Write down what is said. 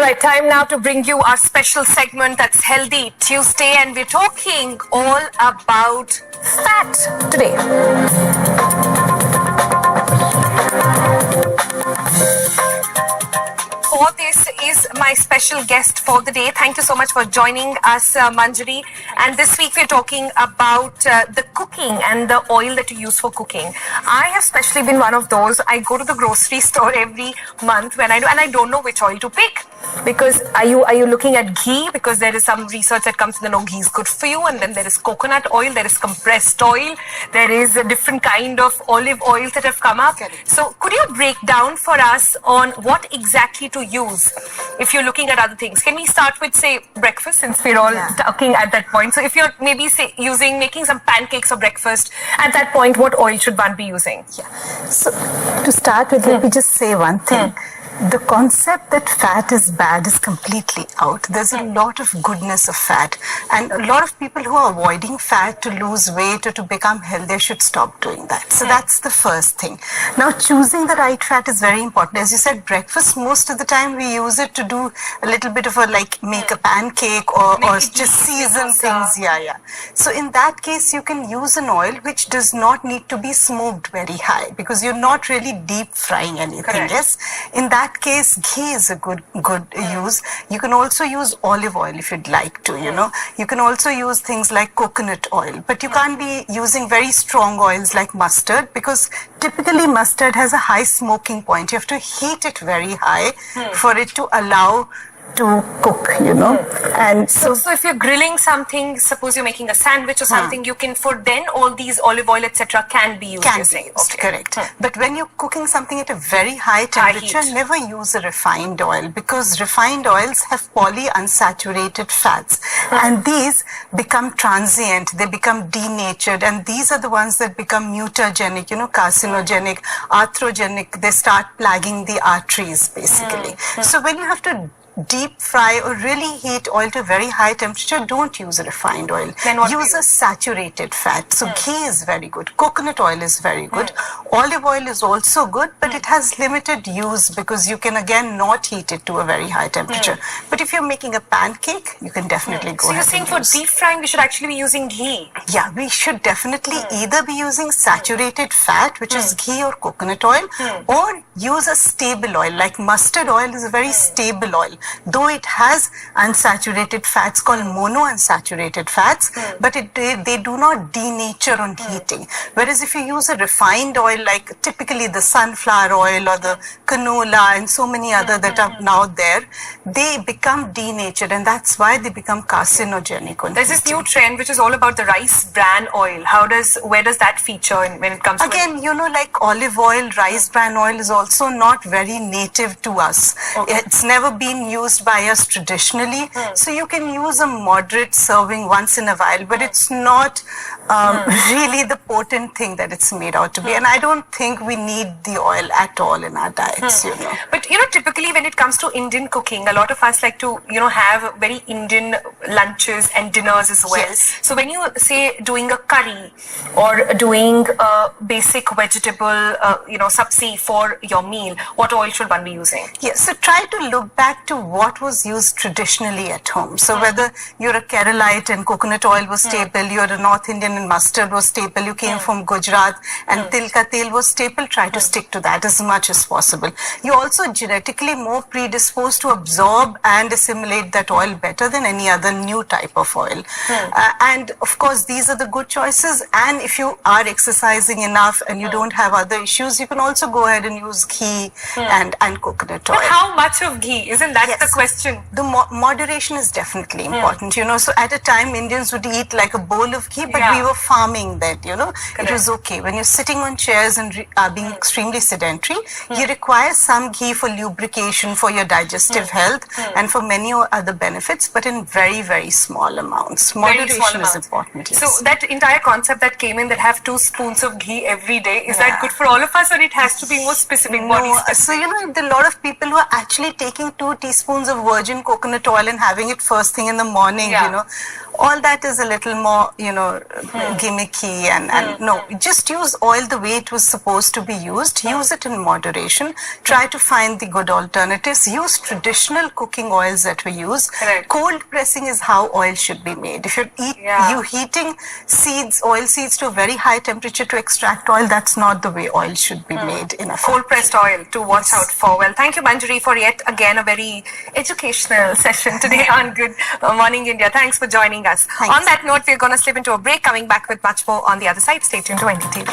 right, time now to bring you our special segment that's Healthy Tuesday, and we're talking all about fat today. For this is my special guest for the day. Thank you so much for joining us, Manjari. And this week we're talking about the cooking and the oil that you use for cooking. I have especially been one of those. I go to the grocery store every month and I don't know which oil to pick. Because are you looking at ghee? Because there is some research that comes to know ghee is good for you, and then there is coconut oil, there is compressed oil, there is a different kind of olive oils that have come up. So could you break down for us on what exactly to use if you're looking at other things? Can we start with, say, breakfast, since we're all talking at that point? So if you're maybe making some pancakes for breakfast, at that point, what oil should one be using? Yeah. So to start with, let me just say one thing. The concept that fat is bad is completely out. There's a lot of goodness of fat, and a lot of people who are avoiding fat to lose weight or to become healthier should stop doing that. So that's the first thing. Now, choosing the right fat is very important. As you said, breakfast, most of the time we use it to do a little bit of a make a pancake or just season things. So in that case, you can use an oil which does not need to be smoked very high, because you're not really deep frying anything. Correct. Yes, in that case, ghee is a good use. You can also use olive oil if you'd like to, You can also use things like coconut oil, but you can't be using very strong oils like mustard, because typically mustard has a high smoking point. You have to heat it very high for it to allow to cook, and so if you're grilling something, suppose you're making a sandwich or something, you can, for then all these olive oil, etc., can be used. Correct. But when you're cooking something at a very high temperature, never use a refined oil, because refined oils have polyunsaturated fats, and these become transient, they become denatured, and these are the ones that become mutagenic, carcinogenic, arthrogenic. They start plaguing the arteries, basically. So when you have to deep fry or really heat oil to a very high temperature, don't use a refined oil. Use a saturated fat. So ghee is very good. Coconut oil is very good. Olive oil is also good, but it has limited use because you can again not heat it to a very high temperature. But if you're making a pancake, you can definitely go ahead. So you're saying for deep frying, we should actually be using ghee? Yeah, we should definitely either be using saturated fat, which is ghee or coconut oil, or use a stable oil. Like mustard oil is a very stable oil. Though it has unsaturated fats called monounsaturated fats, but they do not denature on heating. Whereas if you use a refined oil, like typically the sunflower oil or the canola and so many other that are now there, they become denatured, and that's why they become carcinogenic on There's heating. this new trend which is all about the rice bran oil. Where does that feature when it comes to again, like olive oil, rice bran oil is also not very native to us. It's never been used by us traditionally, so you can use a moderate serving once in a while, but it's not really the potent thing that it's made out to be, and I don't think we need the oil at all in our diets. But typically when it comes to Indian cooking, a lot of us like to have very Indian lunches and dinners as well. So when you say doing a curry or doing a basic vegetable sabzi for your meal, what oil should one be using? So try to look back to what was used traditionally at home. So whether you're a Keralite and coconut oil was staple, you're a North Indian and mustard was staple, you came from Gujarat and tilka tel was staple, try to stick to that as much as possible. You're also genetically more predisposed to absorb and assimilate that oil better than any other new type of oil. And of course, these are the good choices. And if you are exercising enough and you don't have other issues, you can also go ahead and use ghee and coconut oil. But how much of ghee? Isn't that the question? The moderation is definitely important, So at a time, Indians would eat like a bowl of ghee, but we were farming that, It was okay. When you're sitting on chairs and being extremely sedentary, you require some ghee for lubrication, for your digestive health, and for many other benefits, but in very, very small amounts. Moderation is important. So that entire concept that came in, that have 2 spoons of ghee every day, is that good for all of us, or it has to be more specific? No, so a lot of people who are actually taking 2 teaspoons teaspoons of virgin coconut oil and having it first thing in the morning, Yeah. you know, all that is a little more, you know, gimmicky, and no, just use oil the way it was supposed to be used. Use it in moderation. Try to find the good alternatives. Use traditional cooking oils that we use. Correct. Cold pressing is how oil should be made. If you heating seeds, oil seeds to a very high temperature to extract oil, that's not the way oil should be made in a Cold pressed oil to watch out for. Well, thank you, Manjari, for yet again a very educational session today on Good Morning India. Thanks for joining us. Thanks. On that note, we're going to slip into a break, coming back with much more on the other side. Stay tuned to NDTV.